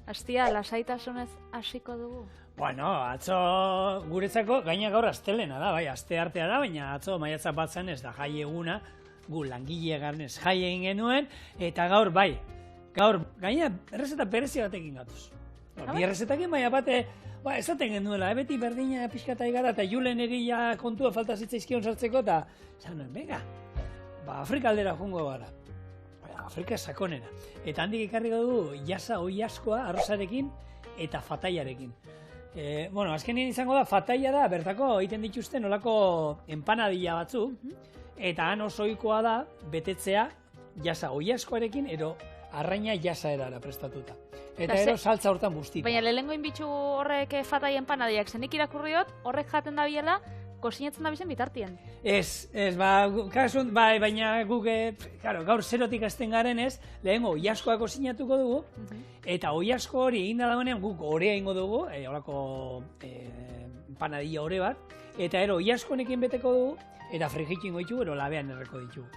Astia, lasaitasunez hasiko dugu. Bueno, atzo guretzako gaina gaur astelena da, bai, aste artea da, baina atzo maiatzak bat zen ez da jai eguna, gu langile garnez jai egin genuen, eta gaur bai, gaur gaina errezeta berezia batekin gatuz. Bi errezetakin baina bate, esaten genuela, beti berdina pixkata igara, eta Julen egia kontua falta zitzaizkion sartzeko, eta esan nuen, venga, Afrika aldera jungo gara. Afrika sakonera. Eta handik ekarri dugu jasa oilaskoa arrozarekin eta fataiarekin. Bueno, azkenean izango da, fataia da, bertako egiten dituzten nolako empanadilla batzu, eta han oso ohikoa da, betetzea jasa oilaskoarekin, ero arraina jasa erara prestatuta. Eta ero saltza hortan bustita. Baina lehengo inbitxu horrek fataia empanadiak zenik irakurriot, horrek jaten da biela, kosinatzen da bizen bitartien. Ez, kasun, bai, baina guk, gaur zerotik hasten garen ez, lehengo oilaskoa kosinatuko dugu, eta oilasko hori egin da dagoenean guk orea ingo dugu, horako empanadilla ore bat, eta ero oilasko honekin beteko dugu, eta frijitu ingo ditugu, ero labean erreko ditugu.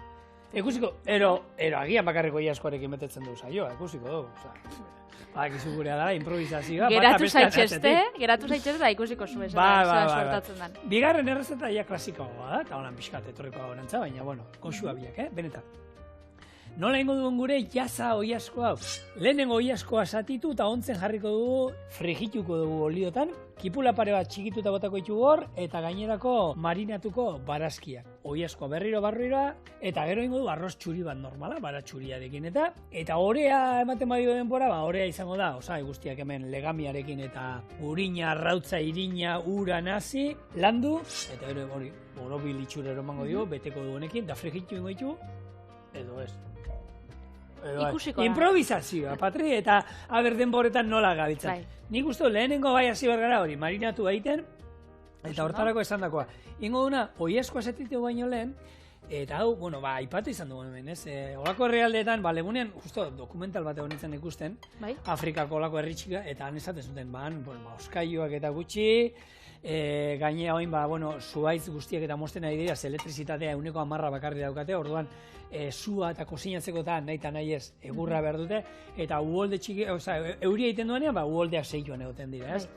Ikusiko, ero agian bakarreko oilaskoarekin betetzen dugu saioa, ikusiko dugu. Bakizu gurea da, improvisazioa. Geratu zaitxeste da ikusiko zuen, sortatzen den. Bigarren errezeta ja klasikoa da, eta holan pixkat etorriko gorantza, baina, bueno, konxua biak, benetan. Nola ingo dugun gure jasa oilaskoa hau. Lehenengo oilaskoa satitu eta ontzen jarriko dugu, frigituko dugu oliotan, kipula pare bat txikituta botako ditugu hor, eta gainerako marinatuko barazkiak. Oilaskoa berriro barrira, eta gero ingo du arroz txuri bat normala, baratxuriarekin eta orea ematen badio denbora, orea izango da, osai guztiak hemen legamiarekin eta urina, arrautza, irina, ura nazi, landu, eta gero hori, borobil itxurero emango dio, beteko du honekin, da frigitu ingo ditugu, edo ez. Ikusiko da. Improvisazioa, Patri, eta aber denboretan nola gabitzen. Nik uste lehenengo bai hasi bergara hori, marinatu egiten, eta hortarako esan dakoa. Ingo duna, oilaskoa setitu baino lehen, eta hau, bueno, aipatu izan dugu hemen, ez? Olako herrialdeetan, legunean, justo, dokumental bat egon nintzen ikusten, Afrikako olako herritxika, eta han esaten zuten, oskailuak eta gutxi, gainea hoin, zuhaitz guztiak eta mosten ari dira, elektrizitatea 110 bakarri daukate, orduan, sua eta kosinatzeko eta nahi ez, egurra behar dute, eta uholde txiki, euria egiten duenean, uholdeak seituan egoten dira, ez?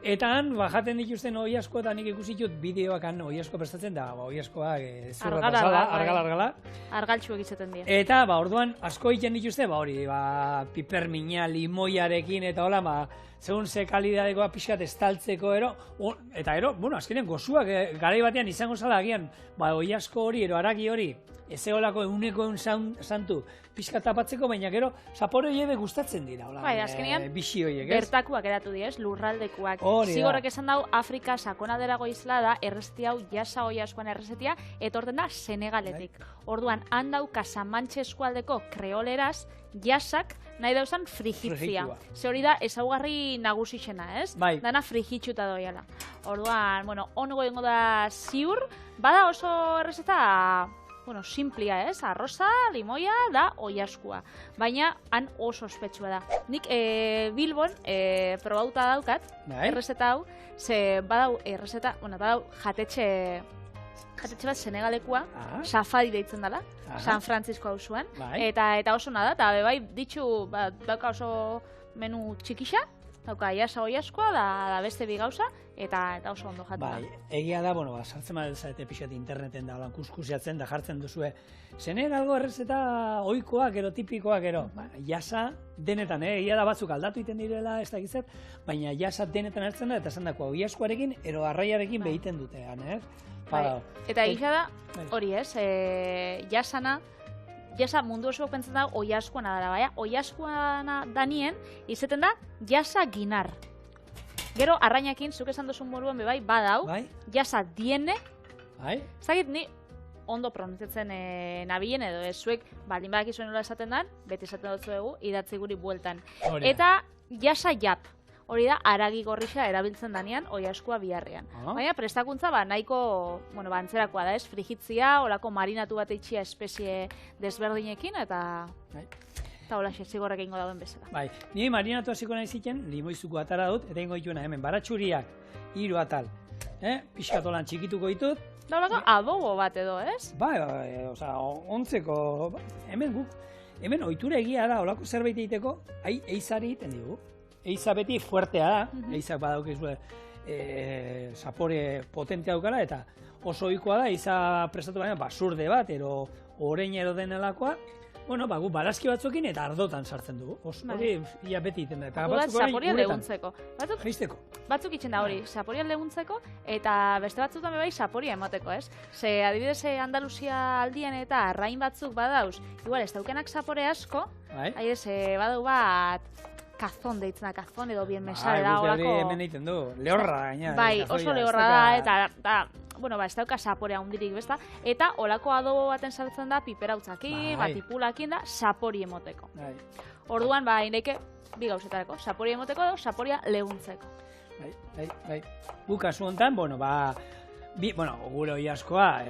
Eta han, jaten dituzten oilasko eta nik ikusitut bideoak han oilasko prestatzen da, oilaskoak argala. Argaltxuak izaten dira. Eta, orduan, asko egiten dituzte, pipermina, limoiarekin, eta hola, segun ze kalidadekoa pixkat estaltzeko eta azkenean gozuak garai batean izango zala agian, oilasko hori, haragi hori, ezeolako euneko santu pixka tapatzeko, baina gero zapore horiebe gustatzen dira, bixi horiek, ez? Bertakuak eratu diez, lurraldekuak. Zigorrek esan dau, Afrika sakonaderago izla da, errezeti hau jasa oilaskoan errezetia, etorten da Senegaletik. Orduan, handau Casamantxe eskualdeko kreoleraz, jasak nahi dauzan frigitzia. Ze hori da, ezaugarri nagusixena, ez? Dana frigitxuta doiala. Orduan, onego dengo da ziur, bada oso errezeta, simplia, ez? Arroza, limoia, da oilaskoa. Baina, han oso ospetsua da. Nik Bilbon probauta daukat, errezeta hau, ze badau errezeta, badau jatetxe bat Senegalekua, Safari deitzen dela, San Francisco auzoan, eta oso nada, eta bai ditxu, dauka oso menu txikixa, dauka jasa oilaskoa, da beste bi gauza, eta oso ondo jaten da. Egia da, sartzen badezate pixat interneten da, kuskusiatzen da jartzen duzue, Senegalgo errezeta ohikoak ero, tipikoak ero, jasa denetan, egia da batzuk aldatu iten direla, ez da gizet, baina jasa denetan hartzen da, eta esan dako oilaskoarekin, ero arraiarekin behiten dutean, ez? Eta egia da, hori ez, jasa mundu oso pentsen da oilaskoana dara, baina oilaskoana danien, izeten da jasa ginar. Gero, arrainakin, zuk esan duzun moruan bebai, badau, jasa diene, zagit ni ondo pronunziatzen nabilen edo ez zuek, baldin badakizuen nola esaten dan, beti esaten dut zuegu, idatzi guri bueltan. Eta jasa jap. Hori da, haragi gorrixa erabiltzen danean oilaskoa biharrean. Baina prestakuntza nahiko, antzerakoa da ez, frigitzia, olako marinatu bat eitxia espezie desberdinekin, eta hola zigorrek ingo dauen bezala. Bai, nire marinatu hasiko nahi ziten, limoizuko atara dut, eta ingo dituena hemen, baratxuriak, 3 atal, pixkatolan txikituko ditut. Da olako adobo bat edo, ez? Bai, ontzeko, hemen ohitura egia da, olako zerbait egiteko, eizari egiten digu. eiza beti fuertea da, eizak badaukizue zapore potentea daukala, eta oso ohikoa da, eiza prestatu baina basurde bat, ero orein ero denelakoa, bueno, gu barazki batzukin eta ardotan sartzen dugu. Hori, ia beti iten da. Eta batzuk hori leguntzeko. Jaisteko. Batzuk itxen da hori, zaporia leguntzeko, eta beste batzutan bai zaporia emateko, ez? Ze, adibidez, Andaluzia aldien eta arrain batzuk badauz, igual, ez daukenak zapore asko, adibidez, badau bat, kazon deitzen da, kazon edo bien mesare da, horako... Bai, hemen egiten du, lehorra gaina. Bai, oso lehorra da, eta... Bueno, ez dauka zaporea hundirik, besta? Eta olako adobo baten sartzen da piperautzakin, tipulakin da, zapori emoteko. Orduan, ineike, bi gauzetarako, zapori emoteko edo, zaporia leguntzeko. Bai. Gu kasu honetan, gure hoi askoa,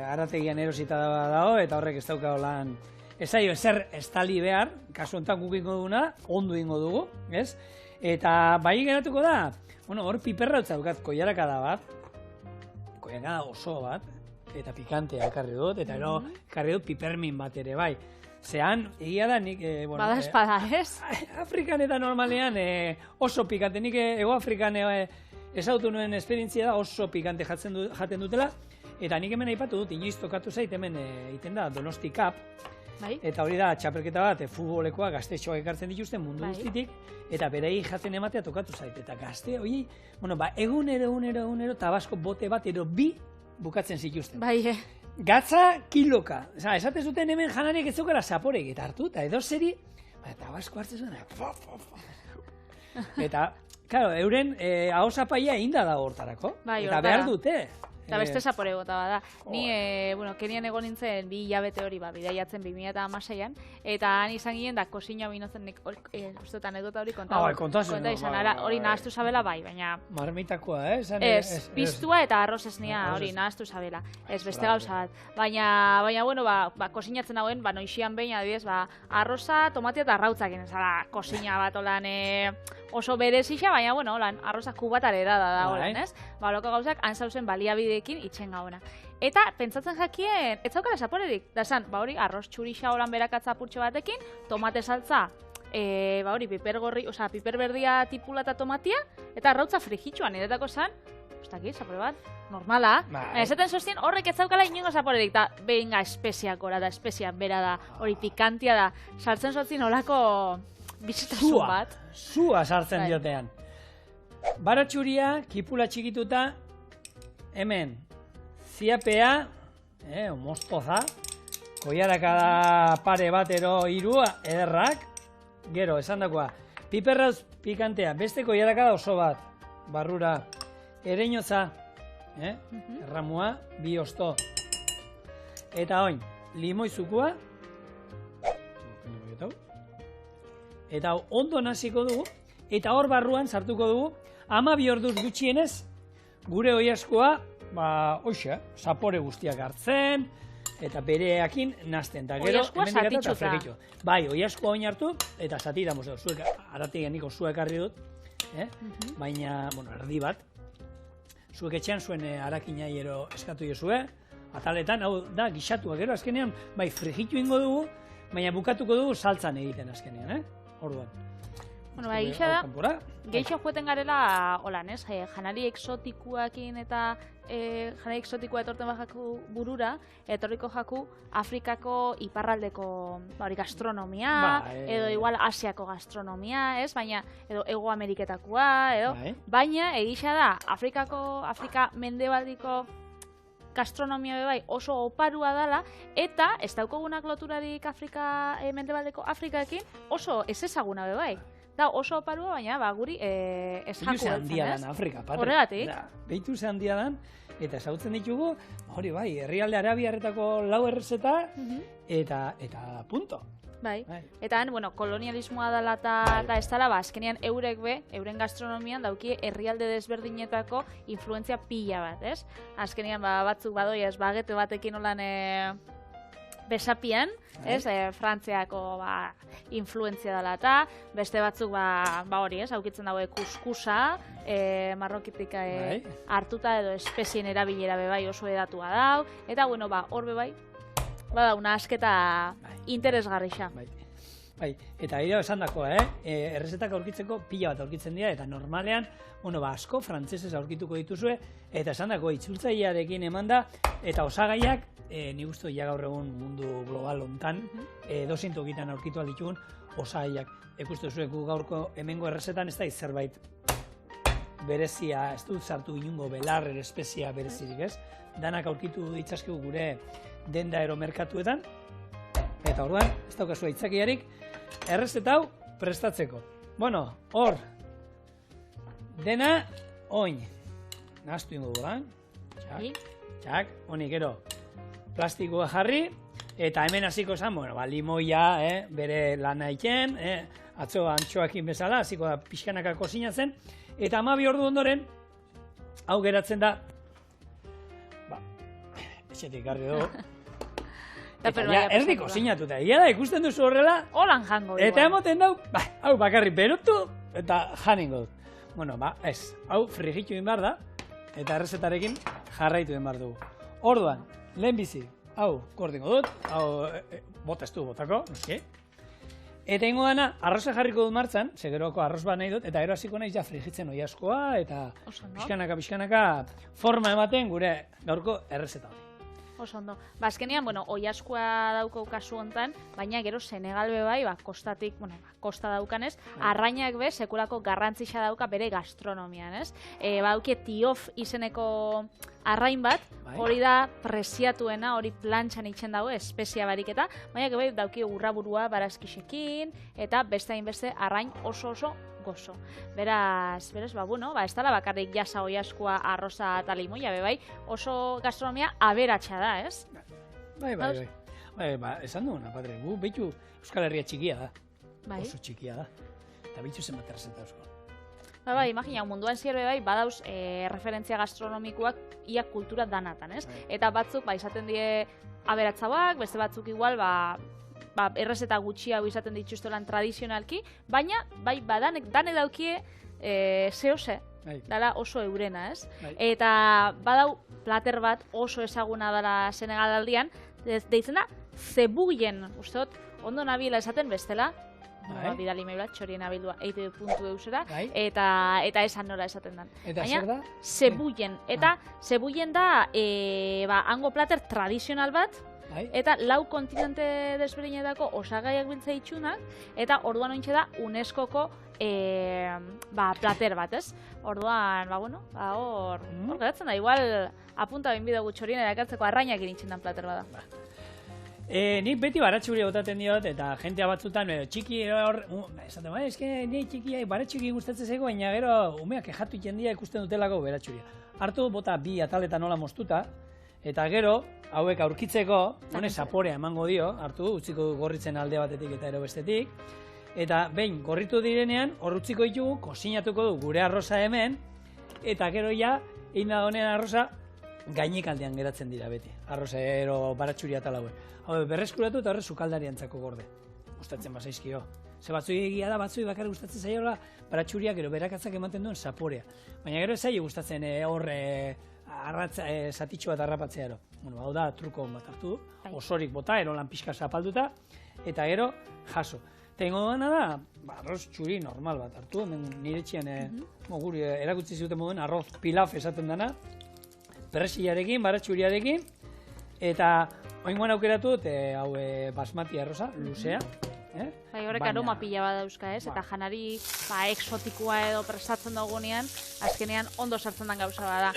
arategian erosita dago, eta horrek ez dauka holan, ezaio ezer estali behar, kasu honetan guk ingo duguna, ondo ingo dugu, ez? Eta bai geratuko da, hor piperrautza dukat, koiarakada bat, koiarakada oso bat, eta pikantea ekarri dut, eta ekarri dut pipermin bat ere, bai. Zehan, egia da nik... Bada espada, ez? Afrikan eta normalean oso pikante, nik Ego Afrikan ezautu nuen esperientzia da oso pikante jaten dutela, eta nik hemen aipatu dut, inoiz tokatu zait, hemen egiten da Donosti Cup, eta hori da txapelketa bat, futbolekoa gaztetxoak ekartzen dituzten mundu guztitik, eta berei jaten ematea tokatu zait, eta gazte, hori, egunero, tabasko bote bat, ero bi bukatzen zituzten. Bai, Gatza kiloka. Esatez duten hemen janariek ez zeukala zaporek, eta hartu, eta edo zeri, tabasko hartzen zuen, eta, claro, euren ahosapaia inda da hortarako, eta behar dute. Eta beste zapore gota bada. Ni, Kenian egon nintzen 2 hilabete hori, bidaiatzen 2016an, eta han izan ginen da kosina binotzen nik, ustetan edota hori konta izan, hori nahaztu zabela bai, baina... Marmitakoa, Ez, piztua eta arroz esnia hori nahaztu zabela, ez beste gauza bat. Baina, kosinatzen dagoen, noixian behin, adibidez, arroza, tomatia eta arrautzakin, kosina bat olan oso berezia, baina, holan, arroza kubatare da holan, ez? Loko gauzak, hantzauzen baliabideekin itxen gauna. Eta, pentsatzen jakien, ez zaukala zaporerik, da esan, hori, arroz txurixa holan berakatza apurtxo batekin, tomate saltza, hori, piper berdia tipula eta tomatia, eta arrautza frijitxuan, niretako zan, ustaki, zapore bat, normala. Ezaten sostien, horrek ez zaukala inongo zaporerik, eta behinga espeziakora da, espeziak bera da, hori pikantia da, saltzen sotzin olako bizitasun bat. Zua sartzen diotean. Baratxuria, kipula txikituta, hemen, ziapea, mostoza, koiarakada pare batero 3 ederrak, gero, esan dakoa, piperrauz pikantea, beste koiarakada oso bat, barrura, ereinoza, erramua, 2 osto, eta oin, limoizukua, eta ondo naziko dugu, eta hor barruan sartuko dugu, 12 orduz gutxienez, gure oiaskoa, zapore guztiak hartzen, eta bereakin nazten. Oiaskoa zatitxuta. Bai, oiaskoa oin hartu, eta zatira, zuek, arategian niko zuek harri dut, baina, erdi bat, zuek etxean zuen harakinai ero eskatu jozue, ataletan, hau da, gixatua, gero azkenean, bai, frijitu ingo dugu, baina bukatuko dugu saltzan egiten azkenean, orduan. Egisa da, geixo joeten garela, holan, ez, janari eksotikuakin eta janari eksotikoa etorten bajaku burura, etorriko jaku Afrikako iparraldeko gastronomia, edo igual Asiako gastronomia, ez, baina, edo Ego Ameriketakoa, edo, baina egisa da, Afrika mendebaldiko gastronomia bai oso oparua dela, eta ez daukogunak loturarik mendebaldeko Afrikaekin oso ez ezaguna bai. Da oso oparua, baina guri ez jaku handia dan Afrika, horregatik. Behitu ze handia dan, eta ezagutzen ditugu, hori bai, herrialde arabiarretako 4 errezeta, eta punto. Bai, eta kolonialismoa dela eta ez dela, azkenean eurek euren gastronomian dauki herrialde desberdinetako influentzia pila bat, ez? Azkenean batzuk badoi ez bagete batekin olan besapian, ez? Frantziako influentzia dela eta beste batzuk hori, ez? Aukitzen dago kuskusa, marrokitik hartuta edo espezien erabilera bai oso edatua dau, eta hor bai, bada, una asketa interesgarrixa. Bai, eta ere esan dako, errezetak aurkitzeko pila bat aurkitzen dira, eta normalean, asko frantzesez aurkituko dituzue, eta esan dako itzultzailearekin eman da, eta osagaiak, ni guztu ja gaur egun mundu global hontan, dozintokitan aurkitu alditugun osagaiak. Ikustu zueku gaurko hemengo errezetan ez da zerbait berezia, ez dut sartu inungo belar espezia berezirik, ez? Danak aurkitu ditzazkegu gure denda eromerkatuetan, eta orduan, ez daukazu aitzakiarik, errezeta hau prestatzeko. Bueno, hor, dena oin. Nahaztu ingo dugu, txak, honi gero, plastikoa jarri, eta hemen hasiko esan, limoia, bere lana iken, atzo antxoakin bezala, hasiko da pixkanaka kozinatzen, eta 12 ordu ondoren, hau geratzen da, etxetik garri dugu, eta ja, erdi kozinatuta, egia da, ikusten duzu horrela, holan jango dugu. Eta emoten dau, hau bakarri berotu, eta janingo dut. Bueno, ez, hau frigitu egin behar da, eta errezetarekin jarraitu egin behar dugu. Orduan, lehenbizi, hau kordingo dut, hau botestu botako, noski. Eta ingo dana, arroza jarriko dut martzan, segeroko arroz bat nahi dut, eta gero hasiko naiz ja frigitzen oiazkoa, eta pixkanaka forma ematen gure gaurko errezeta hori. Oso ondo. Azkenean, oiazkoa dauko kasu hontan, baina gero Senegal bai, kostatik, kosta daukanez, arrainak be, sekulako garrantzisa dauka bere gastronomian, ez? Bauke tiof izeneko arrain bat, hori da preziatuena, hori plantxan itzen dago, espezia bariketa, baina bai dauki urraburua barazkisekin, eta beste hainbeste arrain oso gozo. Beraz, ez dala bakarrik jasa oiazkoa, arroza eta limoia, bai, oso gastronomia aberatsa da, ez? Bai, esan duguna, padre, gu behitu Euskal Herria txikia da, oso txikia da, eta behitu zenbat errezeta oso. Imagina, munduan zierbe bai, badauz referentzia gastronomikoak ia kultura danatan, ez? Eta batzuk, izaten die aberatzauak, beste batzuk igual, errezeta gutxia izaten dituztelan tradizionalki, baina, dane daukie zehose, dala oso eurena, ez? Eta badau plater bat oso ezaguna dela Senegal aldian, deitzen da, zebuien, usteot, ondo nabiela esaten bestela, bidali meibla, txorien abildua eitb.eusera, eta esan nora esaten dan. Eta zer da? Zebuien, eta zebuien da, hango plater tradizional bat, eta 4 kontinente desberdinetako osagaiak biltza itxunak, eta orduan ointxe da UNESCO-ko plater bat, ez? Orduan, hor geratzen da, igual apunta binbidea gutxorien erakartzeko arrainak irintzen dan plater bada. Nik beti baratxuri botaten diot, eta jentea batzutan, txiki hor, esaten, eske nahi txikiai baratxuri gustatzen zego, baina gero umeak ejatu jendia ikusten dutelako baratxuria. Hartu bota 2 ataletan nola moztuta, eta gero, hauek aurkitzeko, zaporea emango dio, hartu, utziko gorritzen alde batetik eta ero bestetik, eta behin gorritu direnean, hor utziko ditugu, kozinatuko du gure arroza hemen, eta gero ja, egin da honen arroza, gainik aldean geratzen dira beti, arroza ero baratxuria eta laue. Hau, berreskuratu eta horre sukaldariantzako gorde. Gustatzen bazaizkio. Ze batzui egia da, batzui bakarrik gustatzen zaiola, baratxuriak gero berakatzak ematen duen zaporea. Baina gero ez zaio gustatzen horre zatitxo bat harrapatzea ero. Hau da, truko bat hartu, osorik bota, erolan pixka zapalduta, eta gero jaso. Eta ingo dena da, arroz txuri normal bat hartu, nire txian guri erakutsi zuten moduen arroz pilaf esaten dena, perresillarekin, baratxuriarekin, eta oingoan aukeratu, hau basmati arroza, luzea. Horrek aroma pila bat dauzka, ez? Eta janari exotikoa edo prestatzen dagoenean, azkenean ondo sartzen den gauza bada.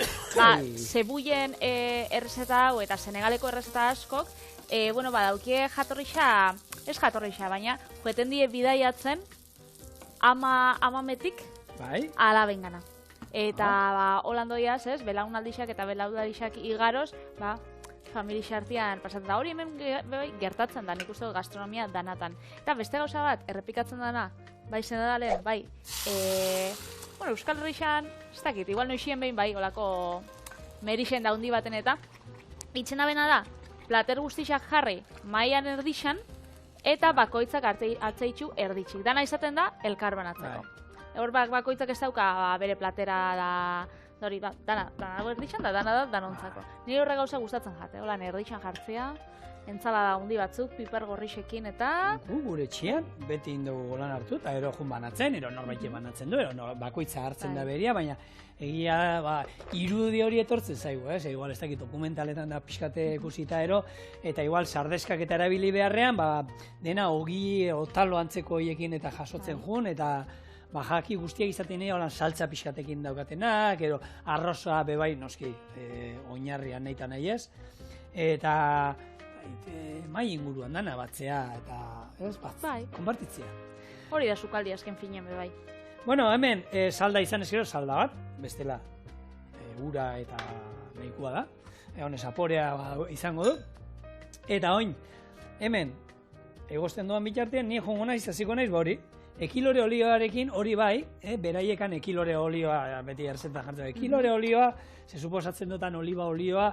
Zebuien errezeta hau eta Senegaleko errezeta askok, daukie jatorrixa, ez jatorrixa, baina joeten die bidaiatzen amametik alabengana. Eta holandoiaz, ez? Belaunaldixak eta belaunaldixak igaroz, familia artean pasatzen da, hori hemen gertatzen da, nik uste dut gastronomia danatan. Eta beste gauza bat, errepikatzen dana, Senegalen, Euskal Herrixan, ez dakit, igual noixien behin olako merixen daundi baten eta, itxena bena da, plater guztixak jarri maian erdixan, eta bakoitzak hartzeitzu erditxik. Dana izaten da, elkarbanatzeko. Hor bakoitzak ez dauka bere platera da, hori, dana erdixan da, dana da danontzako. Nire horre gauza gustatzen jate, hola erdixan jartzea, entzalada handi batzuk, piper gorrixekin eta... Gure etxean, beti indugu lan hartu, eta ero jun banatzen, ero norbaite banatzen du, ero bakoitza hartzen da beria, baina egia, irudi hori etortzen zaigu, igual ez dakit dokumentaletan da pixkate ikusita ero, eta igual sardeskak eta erabili beharrean, dena ogi otalo antzeko hoiekin eta jasotzen jun, eta jaki guztiak izaten nire, holan saltza pixkatekin daukatenak, ero arroza bebai, noski, oinarrian nahi eta nahi ez, eta mai inguruan dana batzea, eta konpartitzea. Hori da sukaldi azken finen bebai. Bueno, hemen salda izan ezkero salda bat, bestela ura eta nahikoa da, hone zaporea izango du, eta oin, hemen, egosten doan bitartean, nire jongo naiz, hasiko naiz hori, ekilore olioarekin hori bai, beraiekan ekilore olioa, beti erzetan jartzen, ekilore olioa, se suposatzen dutan oliba olioa,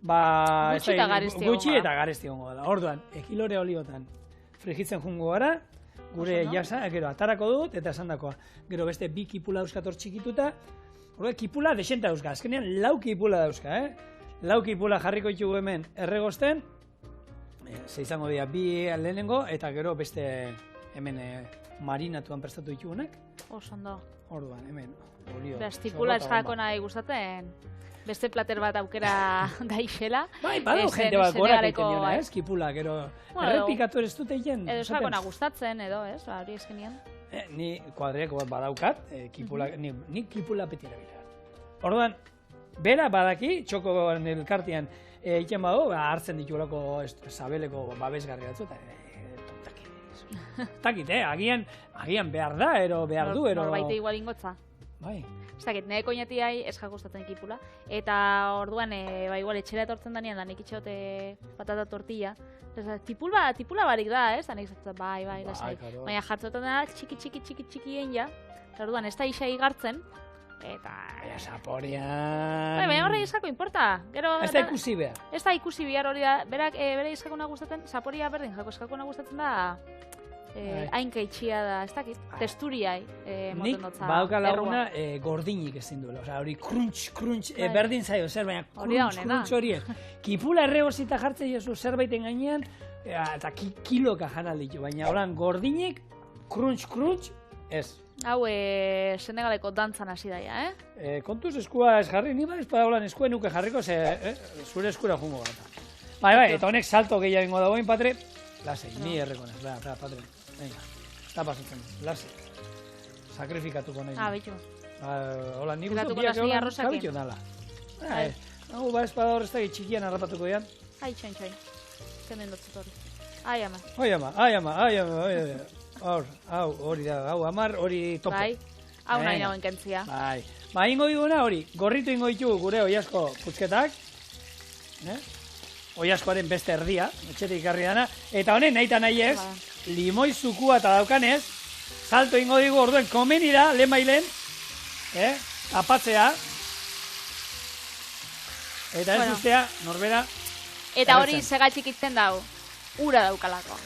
gutxi eta garesti gongo da. Orduan, ekilore oliotan frigitzen jungo gara, gure jasa, gero atarako dut, eta esan dakoa. Gero beste bi kipula dauzkator txikituta, kipula desenta dauzka, azkenean lau kipula dauzka, lau kipula jarriko ditugu hemen erregosten, ze izango dira bi lehenengo, eta gero beste hemen marinatuan prestatu ditugunak. Osondo. Orduan, hemen olio. Tipula ez jako nahi gustatzen, beste plater bat aukera daixela. Badau jente bat gorak egiten diona, kipula, gero errepikatu ez dute egin. Edo ez jakona gustatzen, edo, hori eskenean. Ni kuadriako bat badaukat, ni kipula beti erabila. Orduan, bera badaki, txoko elkartian egiten badu, hartzen ditulako sabeleko babesgarri batzu, eta takit, agian behar da, ero behar du, ero... Norbaite igual ingotza. Bai. Ez dakit, nire koinatiai ez jakustatzen ekipula. Eta orduan, igual etxera etortzen danean, da nik itxeote patata tortilla. Tipula barik da, ez? Da nik zatzen, bai, lasai. Baina jartzotan da, txiki ja. Orduan, ez da isa igartzen. Eta... Zaporean... Baina horre izako importa. Ez da ikusi behar. Ez da ikusi behar hori da. Berak, bere izakona gustatzen, zaporia berdin jako izakona gustatzen da... hainka itxia da, ez dakit, testuriai moten dotza. Nik badauka laguna gordinik ezin duela, hori crunch, berdin zaio zer, baina crunch horiek. Kipula erregozita jartzen jesu zerbaiten gainean, eta kiloka jan alditu, baina horan gordinik, crunch, ez. Hau, Senegaleko dantzan hasi daia, Kontuz eskua ez jarri, ni ez bada holan eskuen nuke jarriko, zure eskura jungo gata. Bai, eta honek salto gehiago ingo dagoen, Patre, lasei, ni errekonez, Patre. Venga, está pasatzen, lase. Sakrifikatuko nahi. Bitu. Hola, nik uste biak hola kabitu nala. Hau, espada horrez da txikian harrapatuko dian. Txoin. Kenen dotzut hori. Ama. Hori da, amar, hori topo. Bai, hau nahi nagoen kentzia. Bai, ingo diguna hori, gorritu ingo ditugu gure oiasko putzketak. Oiaskoaren beste erdia, etxetik ikarri dana. Eta honen, nahi ez, limoi zukua eta daukanez, salto ingo digu orduen komeni da, lehen bailen, apatzea, eta ez ustea, norbera. Eta hori segatxik itzen dau, ura daukalako.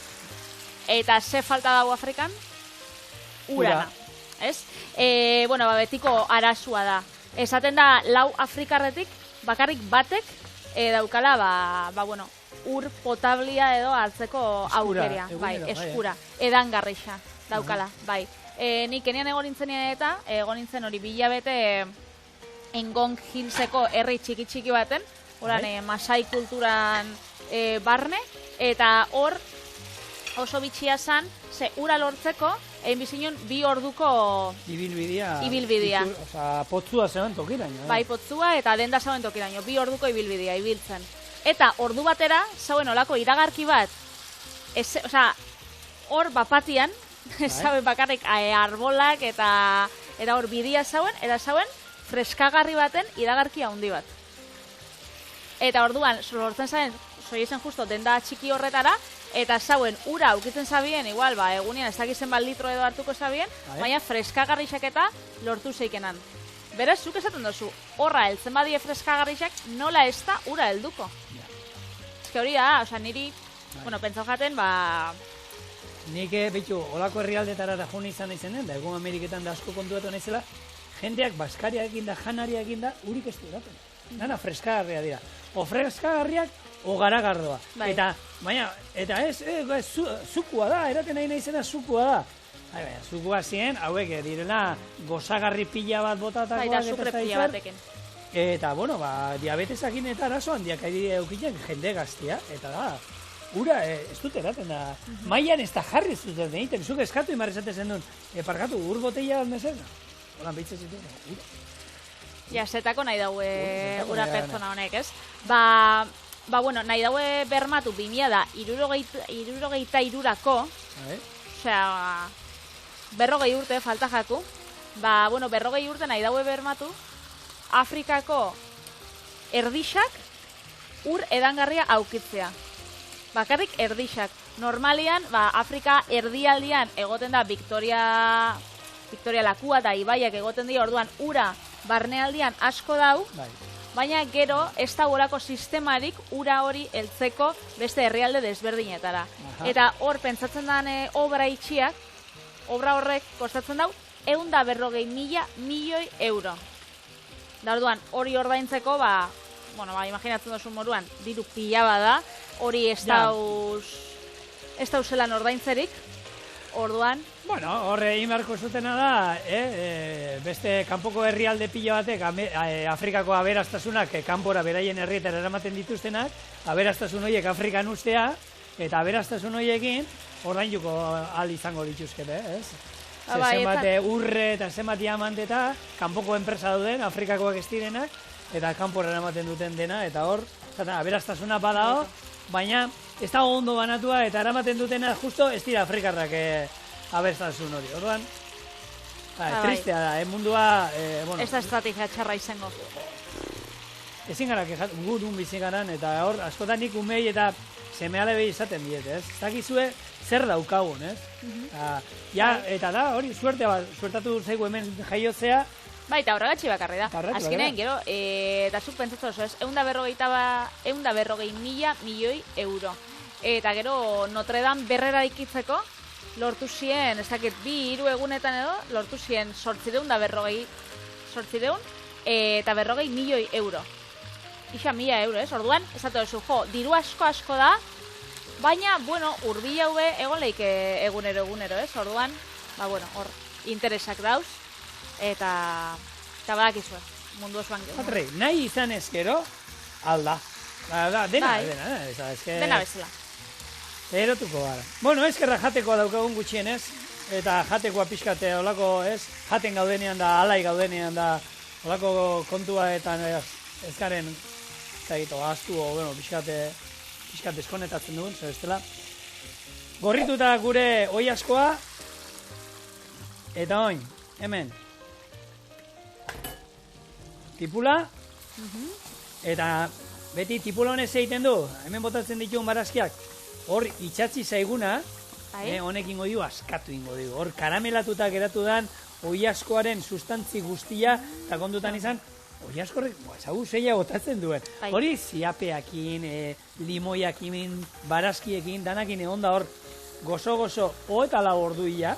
Eta ze falta dago Afrikan? Urana. Ez? Betiko arazua da. Esaten da, lau Afrikarretik, bakarrik batek, daukala, ur potablia edo hartzeko aukeria, eskura, edangarrixa daukala, bai. Nik enian egon nintzen hori bilabete Engong Hillseko herri txiki baten, horan Masai kulturan barne, eta hor oso bitxia zan, ze ura lortzeko, egin bizinon 2 orduko ibilbidea. Osa, potzua zegoen tokiraino. Bai, potzua eta denda zegoen tokiraino, 2 orduko ibilbidea, ibiltzen. Eta ordu batera, zauen olako iragarki bat, hor bapatian, zauen bakarrik arbolak eta hor bidia zauen, eta zauen freskagarri baten iragarki handi bat. Eta orduan, lortzen zauen, zoiezen justo denda txiki horretara, eta zauen ura aukitzen zabien, igual, egunean ez dakizen litro edo hartuko zabien, baina freskagarrixak eta lortu zeikenan. Beraz, zuk esaten dozu, horra heltzen badie freskagarrixak, nola ez da ura helduko. Ezke hori da, niri, pentsau jaten, Nik, behitu, olako herrialdetara da joan izan izenen, da egun Ameriketan da asko kontuatu naizela, jendeak baskariak eginda, janariak eginda, urik ez du eraten. dana freskagarria dira. O freskagarriak, o garagardoa. Eta, baina, eta ez, zukua da, eraten nahi izena zukua da. Baina, zukua ziren, hauek direla gozagarri pila bat botatakoak. Baina, sukre pila batekin. Eta, bueno, diabetesakin eta arazo handiak eukiten jende gaztia, eta da, ura, ez dut eraten da, mailan ez da jarri zuten egiten, zuk eskatu imarrizate zen duen, parkatu, ur botella bat mezen, holan behitzen zituen, ura. Ja, zetako nahi daue ura pertsona honek, ez? Bueno, nahi daue bermatu 2063ako, osea, 40 urte falta jaku, bueno, 40 urte nahi daue bermatu, Afrikako erdixak ur edangarria aukitzea. Bakarrik erdixak. Normalian, Afrika erdialdian egoten da Victoria lakua da ibaiak egoten dira, orduan ura barnealdian asko dau, baina gero ez da horako sistemarik ura hori heltzeko beste herrialde desberdinetara. Eta hor pentsatzen den obra itxiak, obra horrek kostatzen dau 140.000 milioi euro. Da orduan, hori ordaintzeko, bueno, imaginatzen duzu moruan, diru pila bada, hori ez dauzelan ordaintzerik, orduan. Bueno, horre egin beharko zutena da, beste kanpoko herrialde pila batek, Afrikako aberastasunak, kanpora beraien herrietara eramaten dituztenak, aberastasun horiek Afrikan ustea, eta aberastasun horiekin ordainduko ahal izango dituzkete, ez? Zenbat urre eta zenbat diamante eta kanpoko enpresa dauden, Afrikakoak ez direnak, eta kanpora eramaten duten dena, eta hor, aberastasuna badao, baina ez dago ondo banatua, eta eramaten dutena justo ez dira Afrikarrak aberastasun hori. Orduan, tristea da, mundua... Ez da estrategia txarra izango. Ezin gara kexatu, gudun bizi garan, eta hor, askotan nik umei eta seme-alebe izaten diet, ez? Zakizue zer daukagun, ez? Eta da, hori, suertatu zaigu hemen jaiotzea. Eta horregatxi bakarri da. Azkenean, gero, eta zuk pentsatzen oso, ez? 140.000 milioi euro. Eta gero, Notre Dame berrera ikitzeko, lortu zien, ez dakit, 2-3 egunetan edo, lortu zien 840 eta 40 milioi euro. Ixa 1.000 euro, ez? Orduan, ez duzu, diru asko da, baina, bueno, urbi haue egon leike egunero, ez? Orduan, bueno, hor, interesak dauz, eta badakizue, mundu osoan gero. Patrei, nahi izan ezkero, alda. Dena bezala. Erotuko gara. Bueno, ezkerra jateko daukagun gutxienez, eta jatekoa pixkate olako, ez? Jaten gaudenean da, alai gaudenean da, olako kontua eta ez garen, gaztu, bueno, pixkat eskonetatzen dugun, zer estela. Gorrituta gure oi askoa, eta oin, hemen, tipula, eta beti tipula honez egiten du, hemen botatzen ditugun barazkiak, hor itxatzi zaiguna, honekin godi askatu ingo dugu. Hor karamelatuta geratu dan oi askoaren sustantzi guztia, eta kondutan izan, oi askorrek, ezagu zeia botatzen duen. Hori ziapeakin, limoiakin, barazkiekin, danakin egon da hor gozo-gozo, eta lau ordu ia.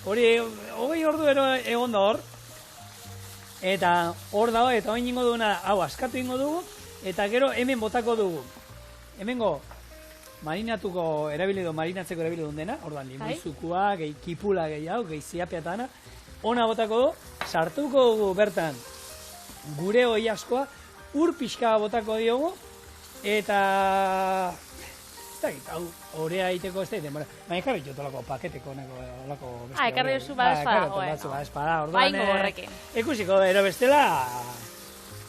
Hori, 20 ordu egon da hor. Eta hor dago, eta hori ingo duguna, hau askatu ingo dugu, eta gero hemen botako dugu. Hemengo marinatzeko erabili duen dena, orduan limuizukua, gehi kipula gehi hau, gehi ziapea eta ana, ona botako du, sartuko dugu bertan gure oi askoa, ur pixka botako diogu, eta ez da, hau horea egiteko ez da, baina ekarri jotolako paketeko olako beste. Ekarri duzu badezpada, orduan, ikusiko, ero bestela,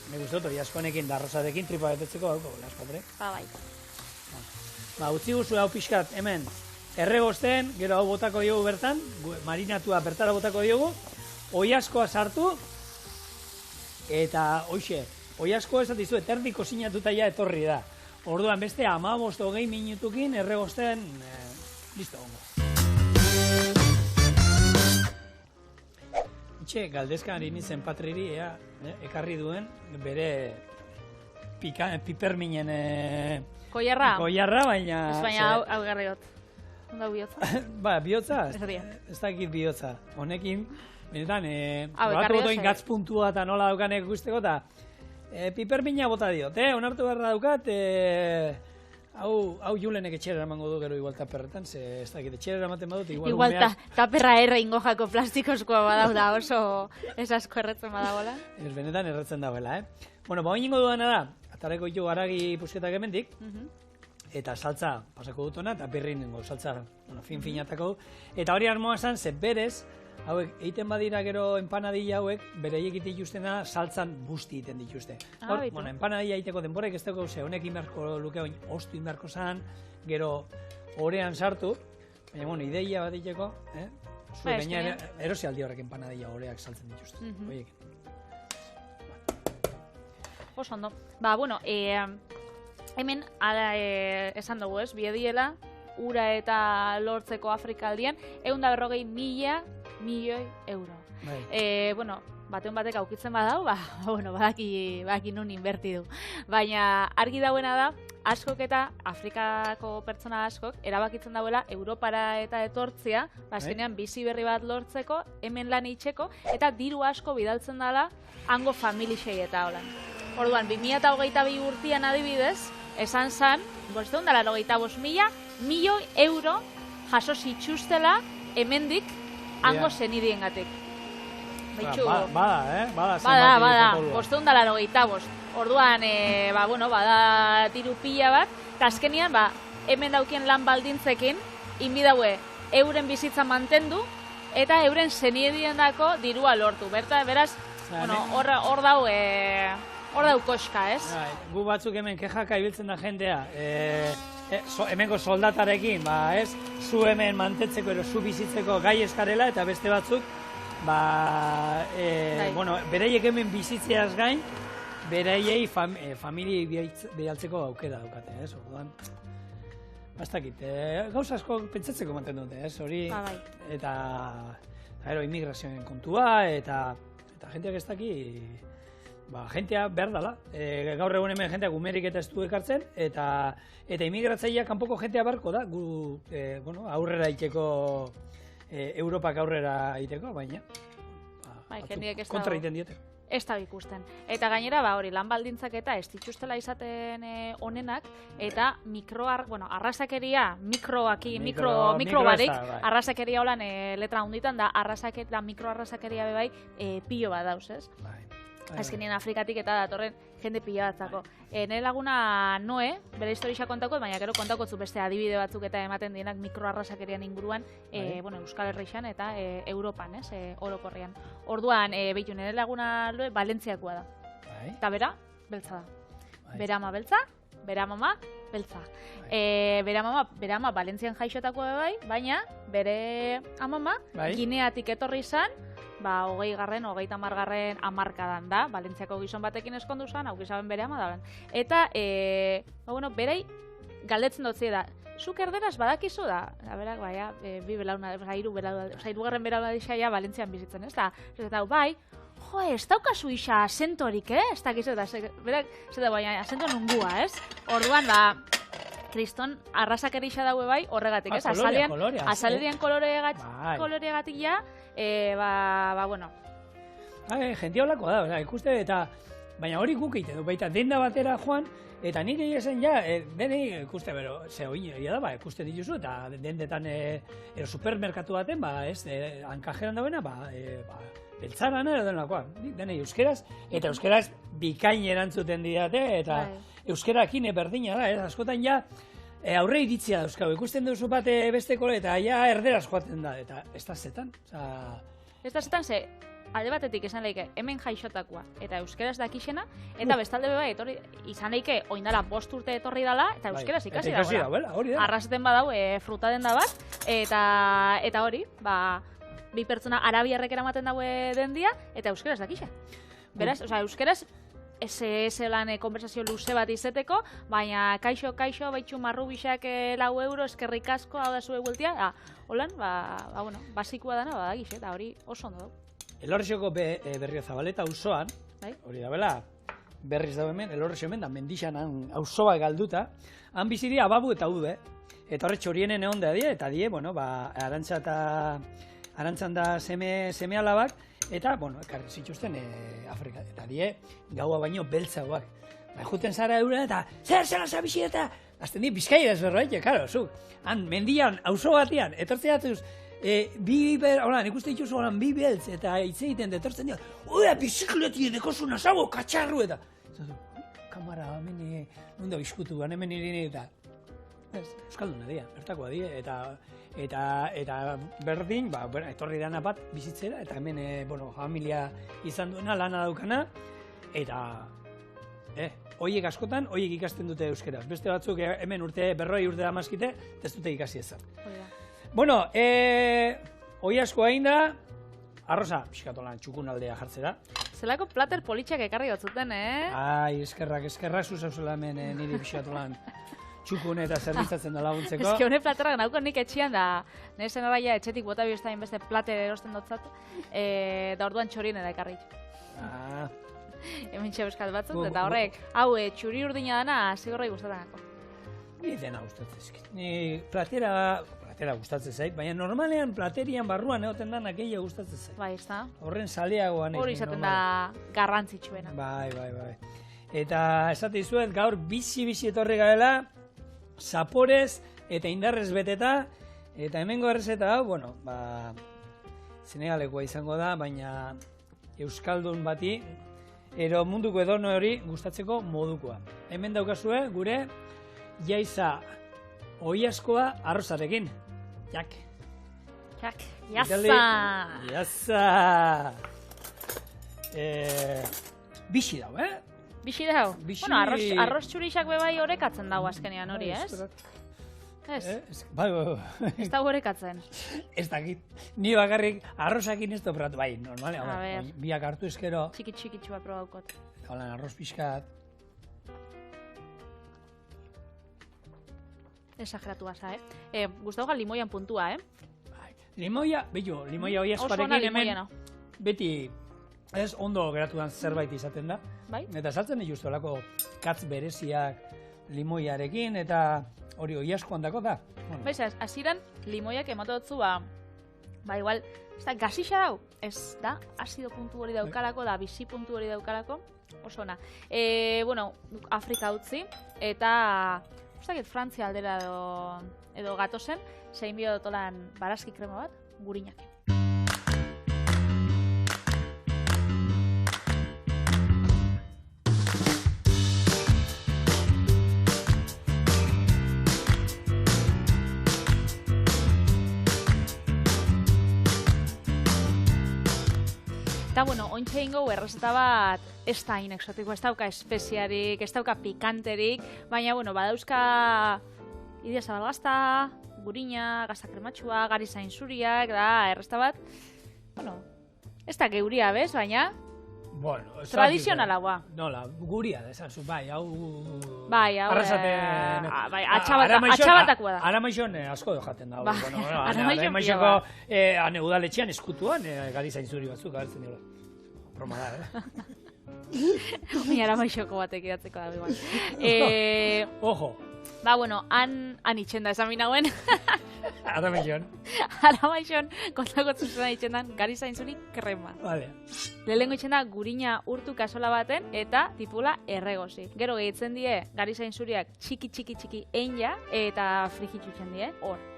me gustot oi askoanekin, da rosadekin, tripa betetzeko, las patre. Bai. Utzi guzu hau pixkat, hemen, erregosten, gero hau botako diogu bertan, marinatua bertara botako diogu, oi askoa sartu, eta hoxe, oi askoa esatizu, eterdi kozinatuta ja etorri da. Orduan beste 15-20 minutukin erregosten, listo gongo. Itxe, galdezka ari nintzen Patriri, ekarri duen, bere piperminen koiarra, baina... Ez baina hau garriot. Onda bihotza? Bihotza? Ez dakit bihotza. Honekin, benetan, batu botoin gatz puntua eta nola daukanek guzteko, eta pipermina bota diot, onartu beharra daukat, hau Julenek etxera emango du gero igual taperretan, ez dakit etxera eramaten badut, igual taperra ingo jako plastikozkoa badaula, oso esasko erretzen badagoela. Ez benetan erretzen dagoela, Bueno, ba, ingo duana da, atareko ditu garagi pusketak hemendik, eta saltza pasako dutona, eta birrin nengo saltza fin-finatako du. Eta hori armoa esan, ze berez, hauek, egiten badira gero empanadilla hauek, bereiek ite dituztena saltzan busti egiten dituzte. Bueno, empanadilla egiteko denborek ez dago, ze honek inberko luke oin, ostu inberko zan, gero orean sartu, baina, bueno, ideia bat egiteko, zure baina erosi aldi horrek empanadilla oreak saltzen dituzte. Oso ondo. Ba, bueno, hemen, esan dugu ez, biediela, ura eta lortzeko Afrika aldian, 140.000 milioi euro. Bueno, batean batek aukitzen badau, bueno, badaki nun inberti du. Baina argi dauena da, askok eta Afrikako pertsona askok erabakitzen dauela Europara eta etortzea, azkenean bizi berri bat lortzeko, hemen lan itxeko, eta diru asko bidaltzen dela hango familixei eta holan. Orduan, 2022 urtean adibidez, esan zan, 585.000 milioi euro jaso zituztela hemendik hango zenidiengatik. Bada. 585. Orduan, bada diru pila bat, eta azkenian, hemen daukien lan baldintzekin, inbidaue euren bizitza mantendu, eta euren zenidiendako dirua lortu. Beraz, hor dau koska, ez? Gu batzuk hemen kejaka ibiltzen da jendea, hemengo soldatarekin, zu hemen mantetzeko ero zu bizitzeko gai eskarela, eta beste batzuk, bereiek hemen bizitzeaz gain, bereiei familiei bialtzeko aukera daukate, ez? Orduan, bastakit, gauza asko pentsatzeko manten dute, ez? Hori, eta immigrazioen kontua, eta jenteak ez daki, jentea behar dela. Gaur egun hemen jenteak umerik eta ez du ekartzen, eta immigratzaileak kanpoko jentea barko da, aurrera iteko, Europak aurrera iteko, baina kontra egiten diote. Ez da ikusten. Eta gainera, hori, lan baldintzak eta ez dituztela izaten onenak, eta arrasakeria, mikro barik, arrasakeria holan letra hunditan da, mikro arrasakeria bebai pilo bat dauz, ez? Azkenien Afrikatik eta datorren jende pila batzako. Nire laguna Noe, bere historia kontako, baina gero kontako zu beste adibide batzuk eta ematen dienak mikroarrasakerian inguruan, Euskal Herrixan eta Europan, orokorrean. Orduan, nire laguna Noe, Valentziakoa da. Eta bera, beltza da. Bera ama beltza, bera mama beltza. Bera ama Valentzian jaixotakoa bai, baina bere amama Gineatik etorri izan, 20-30 hamarkadan da, Valentziako gizon batekin eskondu zen, hau gizaben bere ama da. Eta, berei galdetzen dutzi da, zuk erderaz badakizu da? Berak, hirugarren belauna dixaia Valentzian bizitzen, ez da? Eta, ez daukazu isa asentorik, ez dakizu da, berak, baina asento nungua, ez? Orduan, kriston arrasakerixa daue bai horregatik, ez? Azalerian koloregatik ja, jentia holakoa da, ikuste, eta baina hori guk egiten du, baita denda batera joan, eta nire esan denei ikuste, ze hori da, ikusten dituzu, eta dendetan supermerkatu baten, hankajeran dauena, beltzaran edo denei euskeraz, eta euskeraz bikain erantzuten didate, eta euskerakin berdina da, askotan ja, aurre iritzia dauzkagu, ikusten duzu bat besteko, eta ja erderaz joaten da, eta ez da zetan. Ez da zetan, ze, alde batetik esan leike, hemen jaixotakoa, eta euskeraz dakixena, eta bestalde beba, izan leike, oindala 5 urte etorri dela, eta euskeraz ikasi dagoela. Arrasaten badau, frutaden da bat, eta hori, bi pertsona arabiarrek eramaten daue den dia, eta euskeraz dakixe. Beraz, euskeraz, ez lan konversazio luze bat izeteko, baina kaixo, baitxu marrubixak 4 euro, eskerrik asko, hau da zue gueltia, holan, basikoa dana, badagixe, eta hori oso ondo dugu. Elorrioko Berriozabaleta auzoan, hori da bela, berriz dago hemen, Elorrizio hemen da, mendixan auzoa galduta, han biziri ababu eta ude, eta horretxo horienen egon da die, eta die, Arantxa eta arantzan da seme alabak, eta, bueno, ekarri zituzten Afrika, eta die, gaua baino beltzagoak. Juten zara eura, eta zera zabixi eta, azten di, Bizkaia ezberbait, karo, zuk, han, mendian, auzo batean, etortzea datuz, nik uste dituzu holan bi beltz, eta hitz egiten detortzen dira, oia, bizikleti dekozu nazago, katxarru, eta, kamara, hemen, nunda bizkutu, hemen irini, eta, euskalduna dira, bertakoa dira, eta berdin, etorri dana bat bizitzera, eta hemen, familia izan duena, lana daukana, eta, hoiek askotan, hoiek ikasten dute euskeraz. Beste batzuk hemen berroi urte damazkite, ez dute ikasi ezan. Bueno, hoi asko hain da, arroza, pixkatolan txukun aldea jartzera. Zelako plater politxak ekarri batzuten, Ai, eskerrak zuzauzela hemen niri pixkatolan txukun eta zerbitzatzen da laguntzeko. Ez que hone platerrak nauko nik etxian da, nire zen araia etxetik bota bihoztain beste plater erosten dotzat, da orduan txorien eda ekarri. Hemen txabeskat batzuk, eta horrek, hau txuri urdina dana, zigorra gustatanako. Ni dena gustatzen. Ni platera gustatzen zait, baina normalean platerian barruan egoten da nakeia gustatzen zait. Bai, ez da. Horren saleagoan. Hori izaten da garrantzitsuena. Bai. Eta esate dizuet, gaur bizi etorri garela, zaporez eta indarrez beteta, eta hemengo errezeta hau, Senegalekoa izango da, baina euskaldun bati, ero munduko edono hori gustatzeko modukoa. Hemen daukazue gure jaiza oiazkoa arrozarekin. Jak. Jasa! Bixi dau, Bixi dau? Bueno, arroz txurixak bebai horrekatzen dau azkenean hori, ez? Ez? Bai. Ez da horrekatzen. Ez dakit. Ni bakarrik arrozakin ez topratu, bai, normale. Biak hartu eskero. Txiki bat probaukot. Holan, arroz pixkat. Exageratu gaza, Gustauga limoian puntua, Limoia hoi askoarekin hemen beti ez ondo geratudan zerbait izaten da. Bai? Eta saltzen dituzte olako katz bereziak limoiarekin, eta hori hoi askoan dako da. Baiz, hasieran limoiak emate dutzu, igual, ez da, gazixa dau, ez da, azido puntu hori daukalako, da, bizi puntu hori daukalako, oso ona. Afrika utzi, eta, Frantzia aldera edo gatozen, zein bio dotolan barazki krema bat, gurinak. Eta, ointxe ingo errezeta bat ez da inexotiko, ez dauka espeziarik, ez dauka pikanterik, baina, badauzka idia zabalgazta, gurina, gazta krematxua, gari zainzuriak, da, errezeta bat, ez da geuria bez, baina tradizionala, Nola, guria da, esan zu, bai, hau... Bai, hau... Arrasaten... Atxabatakua da. Aramaixon asko jaten da. Aramaixoko... Udaletxean eskutuan, gari zainzuri batzuk, agertzen dira. Broma da, Baina aramaixoko batek idatzeko da, igual. Ojo. Han itxenda esan minauen. Aramaixon, kontako zuzena itxendan, gari zainzuri krema. Vale. Lehenengo itxenda gurina urtu kasola baten eta tipula erregozi. Gero gehitzen die, gari zainzuriak txiki eina eta frigitxutzen die.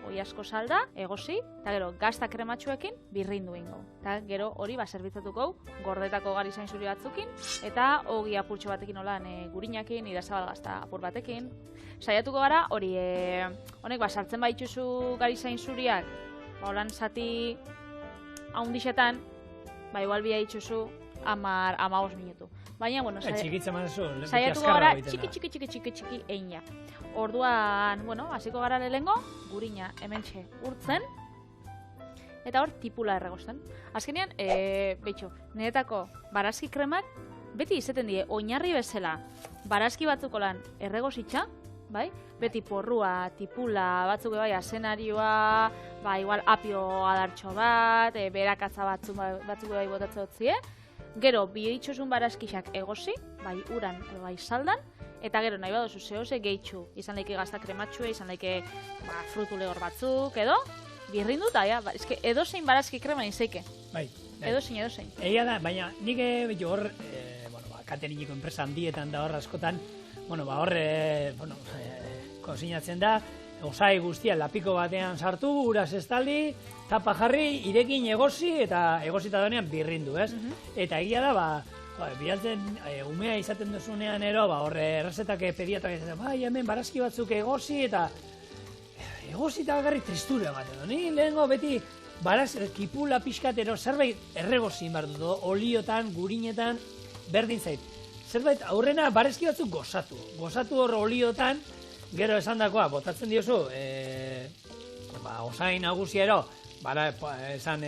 Hoi asko salda, egozi, eta gero gazta krematxuekin birrindu ingo. Eta gero hori zerbitatuko gordetako gari zainzuri batzukin, eta hogi apurtxo batekin olan gurinakin, idazabal gazta apur batekin. Saiatuko gara, hori, honek sartzen baituzu gari zainzuriak, holan zati haundixetan, igual bia itxuzu 15 minutu. Baina, saiatuko gara txiki eina. Orduan, hasiko gara lehengo, gurina hementxe urtzen, eta hor tipula erregosten. Azkenean, niretako barazki kremak, beti izaten die, oinarri bezala, barazki batzuko lan erregositza, bai? Beti porrua, tipula, batzuk bai, asenarioa, igual apio adartxo bat, berakatza batzuk bai botatze dutzie. Gero, bihitxosun barazkixak egozi, bai uran, bai saldan, eta gero nahi badozu zehose gehitxu. Izan daike gazta krematxue, izan daike frutu lehor batzuk, edo, birrindu eta, ja, eske edozein barazki krema izeke. Bai. Edozein. Egia da, baina nik beti hor, kateriniko enpresa handietan da hor askotan, hor, kozinatzen da, osai guztia lapiko batean sartu, uraz estali, tapa jarri, irekin egosi, eta egosita donean birrindu, ez? Eta egia da, bialtzen, umea izaten duzunean ero, horre errezetak pediatrak izaten, hemen barazki batzuk egosi, eta egosi eta bakarrik tristura ematen du. Ni lehengo beti kipula pixkatero zerbait erregozin behar dut, oliotan, gurinetan, berdin zait. Zerbait aurrena barazki batzuk gozatu hor oliotan, gero esan dakoa, botatzen diozu, osain nagusiero, izan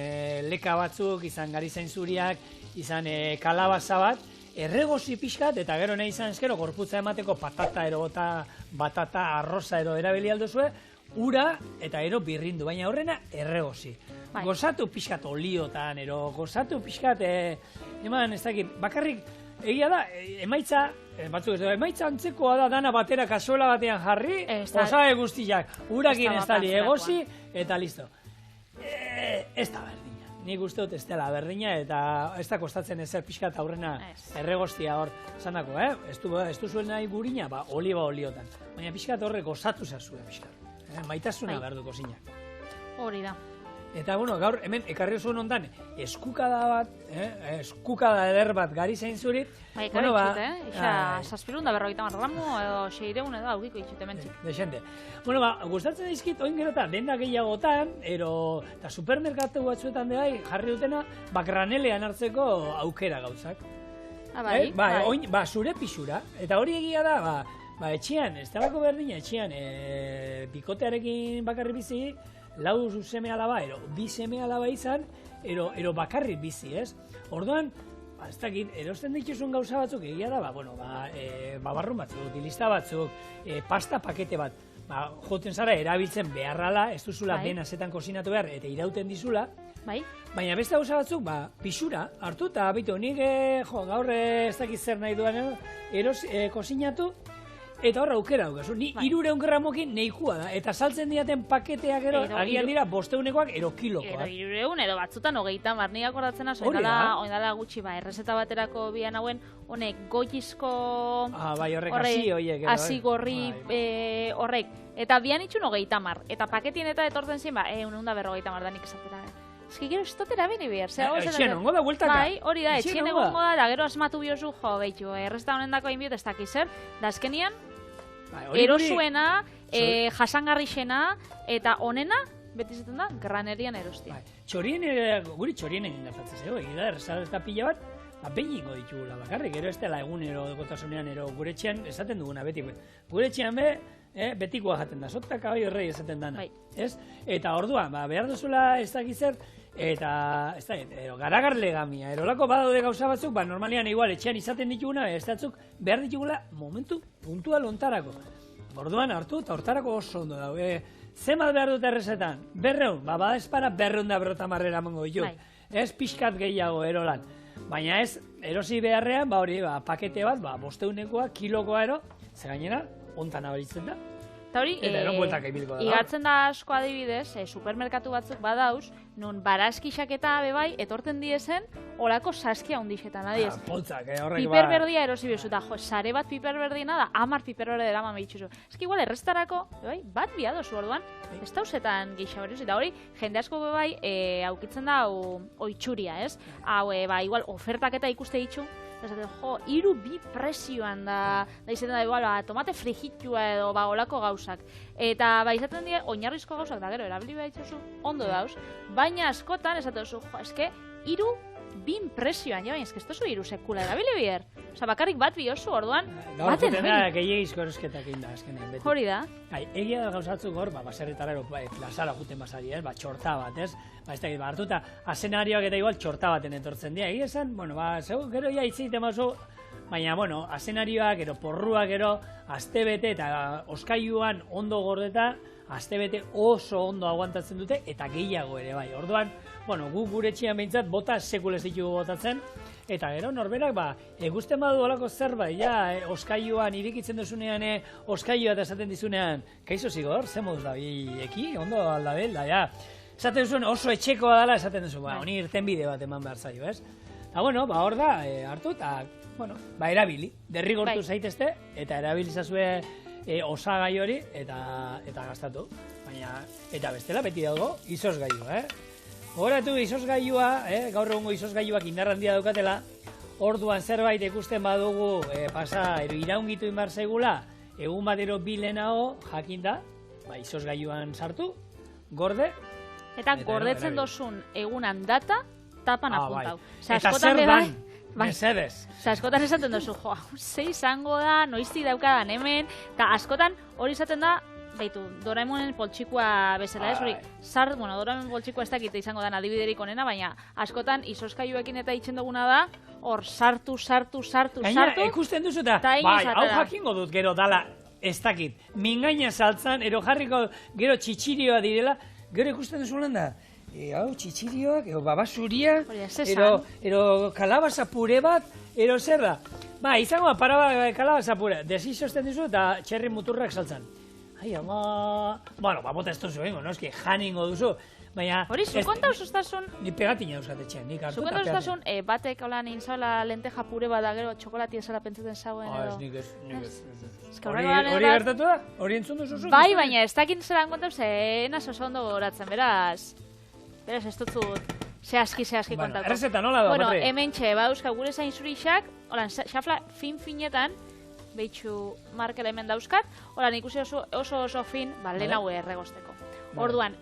leka batzuk, izan garizain zuriak, izan kalabaza bat, erregozi pixkat, eta gero nahi izan eskero, gorputza emateko patata ero eta batata arroza ero erabili alduzue, ura eta ero birrindu, baina horrena erregozi. Gozatu pixkat oliotan, ero gozatu pixkat, eman ez dakit, bakarrik, egia da, emaitza, batzuk ez da, emaitza antzekoa da dana batera kasuela batean jarri, osagai guztiak, urakin ez tali egozi, eta listo. Ez da berdina. Nik uste dut ez dela berdina, eta ez da kostatzen ezer pixkat aurrena erregoztia hor. Zanako, ez du zuen nahi gurina, oliba oliotan. Baina pixkat horre gozatu zazue pixkat. Maitasuna behar du kozinak. Hori da. Eta, gaur hemen ekarri zuen ondan, eskukada bat, eskukada eder bat gari zein zurit. Ekarri txut, Ixa, saspirunda berrogeita marramu, edo seireun edo aurriko itxute mentzik. Dexente. Gustatzen dizkit, oin gero eta denda gehiagotan, eta supermerkatu batzuetan behai jarri dutena, granelean hartzeko aukera gauzak. Bai. Zure pixura. Eta hori egia da, etxean, ez talako berdina, etxean, bikotearekin bakarri bizi, lau seme alaba, bi seme alaba izan, ero bakarrik bizi, ez? Orduan, ez dakit, erosten dituzun gauza batzuk egia da, barrun batzuk, dilista batzuk, pasta pakete bat, joten zara erabiltzen beharrala, ez duzula dena zetan kozinatu behar, eta irauten dizula, baina beste gauza batzuk, pixura, hartu, eta bitu, nik gaur ez dakit zer nahi duan, kozinatu, eta horra aukera dukazu, ni 300 gramokin nahikoa da, eta saltzen diaten paketeak agian dira 500ekoak kilokoak. Edo 300, edo batzutan 30, nik akordatzen aso, oindala gutxi, errezeta baterako bian hauen, honek goizko... hasi gorri horrek, eta bian itxun 30, eta paketien eta etorten zin, 150 da nik esatera. Eski gero ez dutera bine behar. Etxien ongo da, bueltaka. Hori da, etxien egongo da, eta gero asmatu biozu, behitu, errezeta honen dako hain biot ez dakizer, da azkenian, erosuena, jasangarrixena, eta honena, beti zaten da, granerian erostia. Guri txorien egin gertatzen zego, egida, errezeta pila bat, behin ingo ditugula bakarrik, gero ez dela egunero gotasunean, gure etxean esaten duguna, beti, gure etxean betikoa jaten da, sotta kabai horrei esaten dana. Eta orduan, behar duzula ez dakitzer, eta garagarle gamia, erolako badaude gauza batzuk, normalian igual etxean izaten dituguna, ez datzuk behar ditugula momentu puntual ontarako. Orduan hartu eta hortarako oso ondo dago. Zemat behar dut errezetan? 200, bada espara 250 emango ditu. Ez pixkat gehiago erolan. Baina ez, erosi beharrean, pakete bat, 500ekoa, kilokoa ze gainera, ontan abaritzen da. Eta hori, igatzen da asko adibidez, supermerkatu batzuk badauz, nun barazkixak eta bebai, etorten diezen, olako saskia hundixetan, adiez. Poltzak, piperberdia erosi bezu, eta sare bat piperberdina da, 10 piperberde dela mameitxuzu. Ez igual, errestarako, bat biadozu orduan, ez dauzetan geisha hori, eta hori, jende asko bebai, aukitzen da, oitxuria, ez? Hau, igual, ofertak eta ikuste ditzu, esaten, 3 presioan da izaten da, igual, tomate frijitua edo, olako gauzak. Eta, izaten dira, oinarrizko gauzak, da gero, erabili behar ditzuzu, ondo dauz, baina askotan, esaten duzu, eske, 2 presioan, baina eske, ez duzu 3 sekula erabili behar. Osa, bakarrik bat biozu, orduan, baten hori. Gaur gehiagizko erosketak inda, azkenean, beti. Hori da. Egia da gauzatzuk hor, baserritara, plazara juten basari, txorta bat, ez? Ez da, hartuta, asenarioak eta igual txorta baten etortzen dira. Egia esan, gero ja itzite mazu, baina, asenarioak, porruak, astebete eta oskailuan ondo gordeta, astebete oso ondo aguantatzen dute, eta gehiago ere bai. Orduan, gu gure etxean behintzat, bota sekulez ditugu botatzen, eta gero norberak, egusten badu olako zerbait, oskailuan irikitzen duzunean, oskailua eta esaten dizunean, kaizo zigor, ze moduz da, eki, ondo aldabel, da, esaten zuen oso etxekoa dela, esaten duzu, honi irtenbide bat eman behar zaio, ez? Eta, bueno, hor da, hartu, eta, bueno, erabili, derrigortu zaitezte, eta erabilizazue osagai hori, eta gastatu. Baina, eta bestela beti dago, izozgailua, Gogoratu izozgailua, gaur egungo izozgailuak indar handia daukatela, orduan zerbait ikusten badugu iraungitu inbar zaigula, egun batero bilenago jakinda, izozgailuan sartu, gorde. Eta gordetzen dozun egunan data, tapan apuntau. Eta zer dan, mesedez. Askotan esaten duzu, ze izango da, noizti daukadan hemen, eta askotan hori izaten da, baitu, Doraemonen poltsikoa bezala ez, hori, Doraemon poltsikoa ez dakite izango da adibiderik onena, baina askotan izozkailuekin eta itxen duguna da, hor sartu. Gaina, ikusten duzu eta, hau jakingo dut gero dala, ez dakit, mingaina saltzan, ero jarriko gero txitsirioa direla, gero ikusten duzu lan da, hau txitsirioak, babasuria, ero kalabaza pure bat, ero zer da. Izango da, kalabaza pure, desizozten duzu eta txerri muturrak saltzan. Ai, ama... Bueno, bota ez duzu bengo, noski, janingo duzu. Hori, zukonta usuztasun... Ni pegatina euskatetxean, nik hartu eta pegatina. Zukonta usuztasun, batek holan inzala lenteja pure bat da, gero txokolatia zela pentsatzen zauen edo... Ez, nik ez. Hori gertatu da? Hori entzun duzu? Bai, baina ez dakin zelan kontau, enaz oso ondo goratzen, beraz... Beraz, ez dutzut... Ze aski kontauko. Errezeta nola da, Patri? Hemen txe, euskal gure zain zurixak, holan, xafla fin-finetan, behitxu markela hemen dauzkat, holan ikusi oso fin, lehen hau erregosteko. Orduan,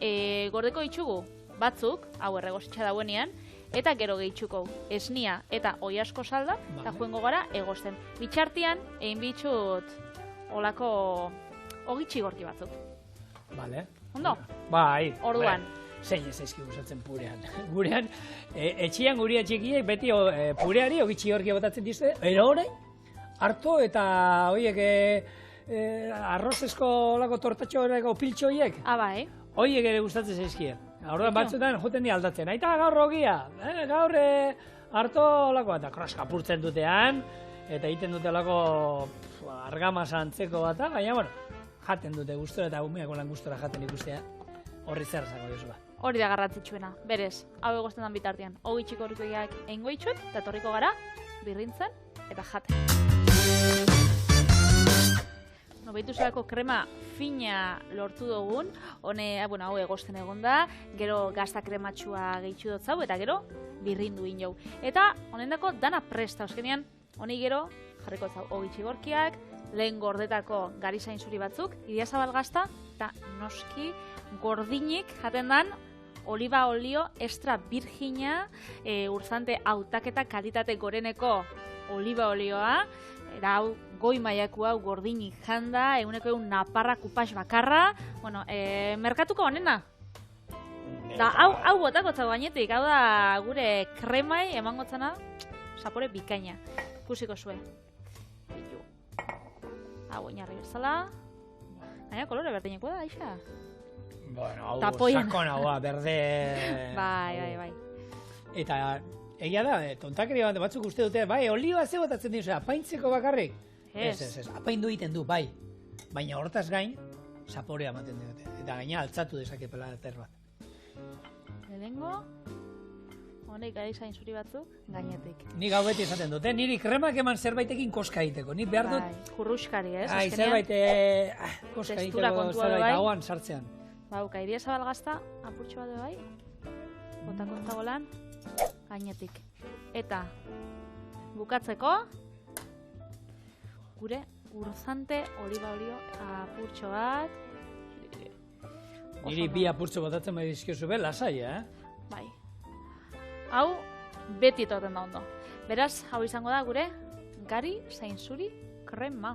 gordeko itxugu batzuk, hau erregostitxa dauenean, eta gero gehitxuko esnia eta oi asko salda, eta joengo gara egosten. Bitxartian, egin bitxut olako ogitxi gorki batzuk. Bale. Ondo? Bai. Orduan. Zein ez zaizki gustatzen purean. Gurean, etxian guria txikiek beti pureari ogitxi gorki botatzen dizte, ero horrein, hartu eta horiek arrozesko lako tortatxo horreko piltxo horiek. Bai. Horiek ere gustatzen zaizkien. Orduan batzutan joten di aldatzen. Aita gaur ogia, gaur hartu lako eta kroskapurtzen dutean, eta egiten dute lako argamasa antzeko bat, baina, bueno, jaten dute gustora eta umeako lan gustora jaten ikustea. Horri zer zango duzu ba. Hori da garrantzitsuena. Berez, hau egosten dan bitartean. Hogi txiko horikoiak engoitxut, eta torriko gara, birrintzen, eta jaten. Behitu zelako krema fina lortu dugun, hau egosten egon da, gero gazta krematxua gehitxu dotzau, eta gero birrindu in jau. Eta honendako dana presta, euskenean, honi gero jarriko zau hogi txigorkiak, lehen gordetako garizain zuri batzuk, Idiazabal gazta, eta noski gordinik jaten dan, oliba olio extra virgina, urzante hautaketa kalitate goreneko oliba olioa, eta hau goi mailaku hau gordinik janda, eguneko egun naparra kupas bakarra, merkatuko honena. Da, hau botakotza gainetik, hau da gure kremai emangotzana, sapore bikaina. Ikusiko zuen. Hau oinarri bezala. Baina kolore berdineko da, Aixa? Bueno, hau sakonagoa, berde... Bai. Eta egia da, tontakeria bat batzuk uste dute, bai, olioa ze botatzen dira, apaintzeko bakarrik? Ez, apaindu egiten du, bai. Baina hortaz gain, zaporea ematen dute. Eta gaina altzatu dezake pelater bat. Lehenengo, honek garizain zuri batzuk, gainetik. Nik hau beti esaten dute, niri kremak eman zerbaitekin koska egiteko. Nik behar dut... Bai, kurruskari, ez? Zerbait koska egiteko, zerbait hauan sartzean. Bauka, Idiazabal gazta, apurtxo bat bai, botakonta golan, gainetik. Eta, bukatzeko, gure urzante oliba olio apurtxo bat. Niri bi apurtxo botatzen bai dizkiozu be, lasai, Bai. Hau, beti etoten da ondo. Beraz, hau izango da gure gari zain zuri krema.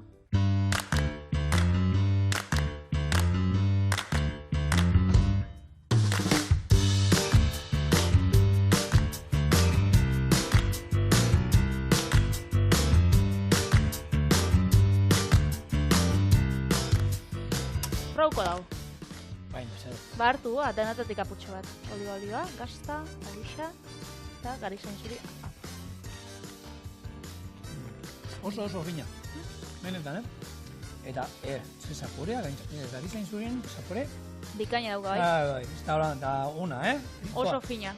Rauko dau. Ba hartu, denetatik apurtxo bat. Oliba olioa, gazta, alixa, eta garizain zuri. Oso fina. Benetan, eta, ze zaporea, ez da bizain zurien, zapore? Bikaina dauka, bai. Bai, ez da horan, eta una, Oso fina,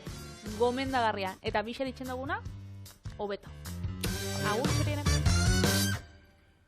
gomendagarria, eta bixer itxen duguna, hobeto. Agur, zerienak.